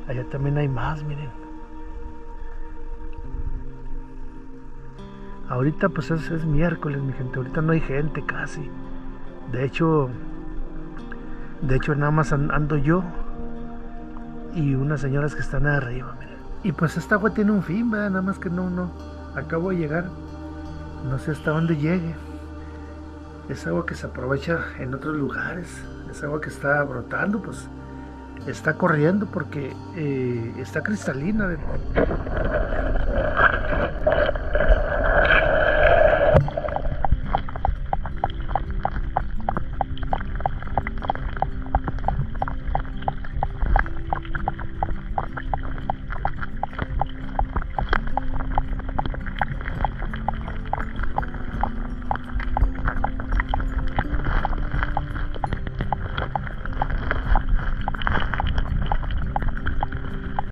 Allá también hay más, miren. Ahorita pues es miércoles, mi gente. Ahorita no hay gente casi. De hecho nada más ando yo y unas señoras que están arriba, miren. Y pues esta agua tiene un fin, ¿verdad? Nada más que no acabo de llegar. No sé hasta dónde llegue. Es agua que se aprovecha en otros lugares. Es agua que está brotando, pues está corriendo porque está cristalina.